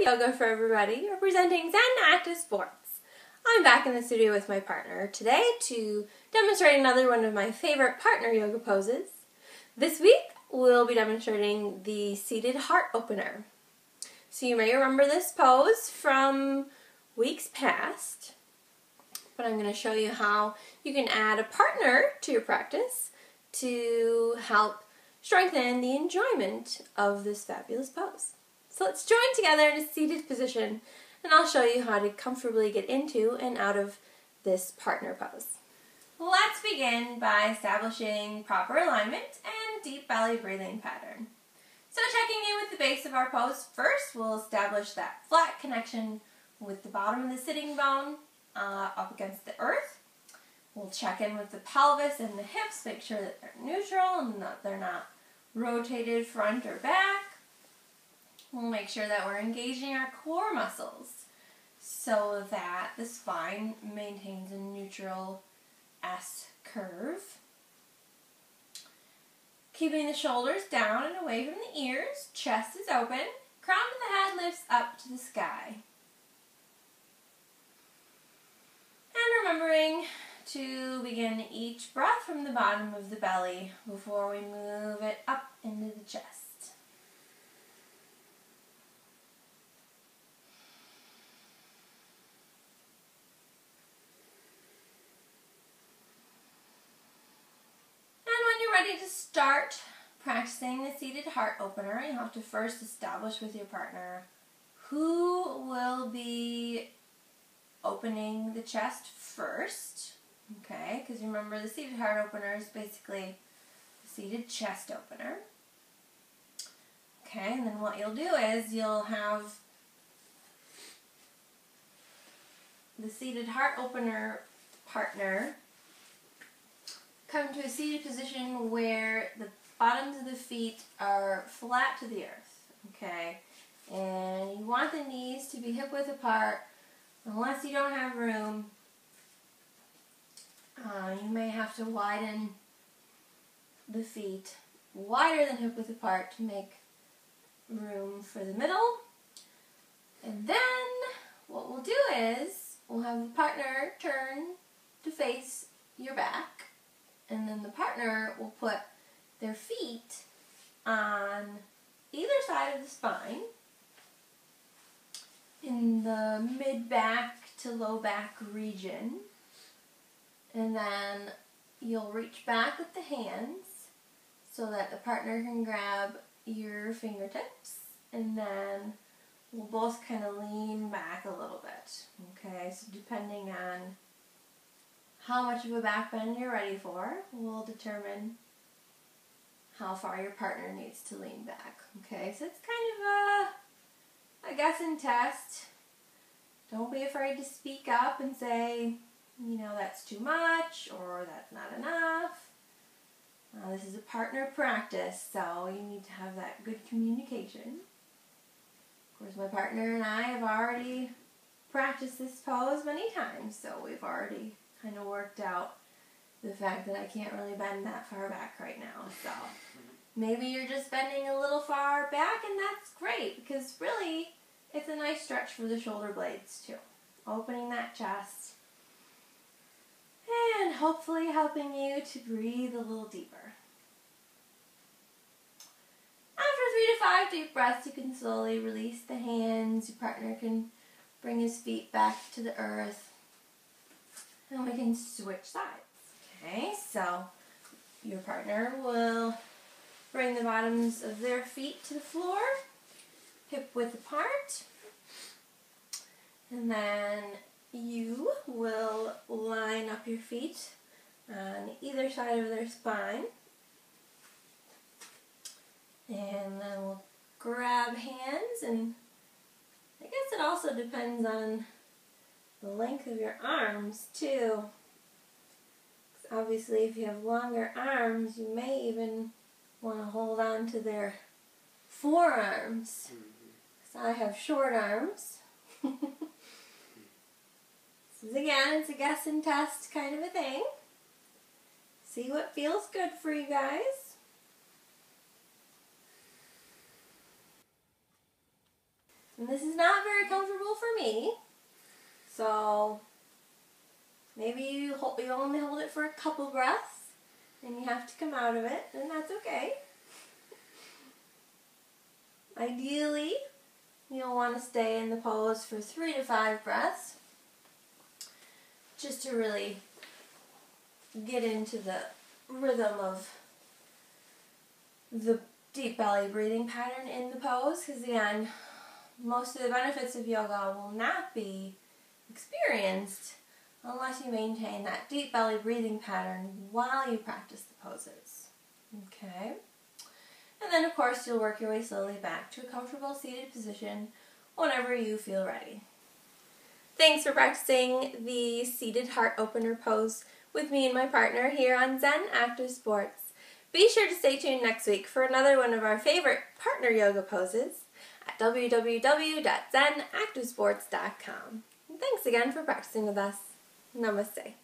Yoga for Everybody, representing Zen Active Sports. I'm back in the studio with my partner today to demonstrate another one of my favorite partner yoga poses. This week we'll be demonstrating the seated heart opener. So you may remember this pose from weeks past, but I'm going to show you how you can add a partner to your practice to help strengthen the enjoyment of this fabulous pose. So let's join together in a seated position, and I'll show you how to comfortably get into and out of this partner pose. Let's begin by establishing proper alignment and deep belly breathing pattern. So checking in with the base of our pose, first we'll establish that flat connection with the bottom of the sitting bone up against the earth. We'll check in with the pelvis and the hips, make sure that they're neutral and that they're not rotated front or back. We'll make sure that we're engaging our core muscles so that the spine maintains a neutral S curve. Keeping the shoulders down and away from the ears, chest is open, crown of the head lifts up to the sky. And remembering to begin each breath from the bottom of the belly before we move it up into the chest. Ready to start practicing the seated heart opener, you have to first establish with your partner who will be opening the chest first, okay, because remember the seated heart opener is basically the seated chest opener. Okay, and then what you'll do is you'll have the seated heart opener partner come to a seated position where the bottoms of the feet are flat to the earth, okay? And you want the knees to be hip width apart. Unless you don't have room, you may have to widen the feet wider than hip width apart to make room for the middle. And then what we'll do is we'll have the partner turn to face your back. And then the partner will put their feet on either side of the spine in the mid-back to low-back region. And then you'll reach back with the hands so that the partner can grab your fingertips. And then we'll both kind of lean back a little bit. Okay, so depending on how much of a back bend you're ready for will determine how far your partner needs to lean back. Okay, so it's kind of a guess and test. Don't be afraid to speak up and say, you know, that's too much or that's not enough. This is a partner practice, so you need to have that good communication. Of course, my partner and I have already practiced this pose many times, so we've already kind of worked out the fact that I can't really bend that far back right now. So maybe you're just bending a little far back, and that's great because really it's a nice stretch for the shoulder blades too. Opening that chest and hopefully helping you to breathe a little deeper. After 3 to 5 deep breaths, you can slowly release the hands. Your partner can bring his feet back to the earth. And we can switch sides. Okay, so your partner will bring the bottoms of their feet to the floor, hip width apart, and then you will line up your feet on either side of their spine, and then we'll grab hands, and I guess it also depends on the length of your arms too. Obviously, if you have longer arms, you may even want to hold on to their forearms. Because I have short arms. This is, again, it's a guess and test kind of a thing. See what feels good for you guys. And this is not very comfortable for me, so maybe you only hold it for a couple breaths, and you have to come out of it, and that's okay. Ideally, you'll want to stay in the pose for 3 to 5 breaths, just to really get into the rhythm of the deep belly breathing pattern in the pose, because again, most of the benefits of yoga will not be experienced unless you maintain that deep belly breathing pattern while you practice the poses. Okay? And then of course you'll work your way slowly back to a comfortable seated position whenever you feel ready. Thanks for practicing the seated heart opener pose with me and my partner here on Zen Active Sports. Be sure to stay tuned next week for another one of our favorite partner yoga poses at www.zenactivesports.com. Thanks again for practicing with us. Namaste.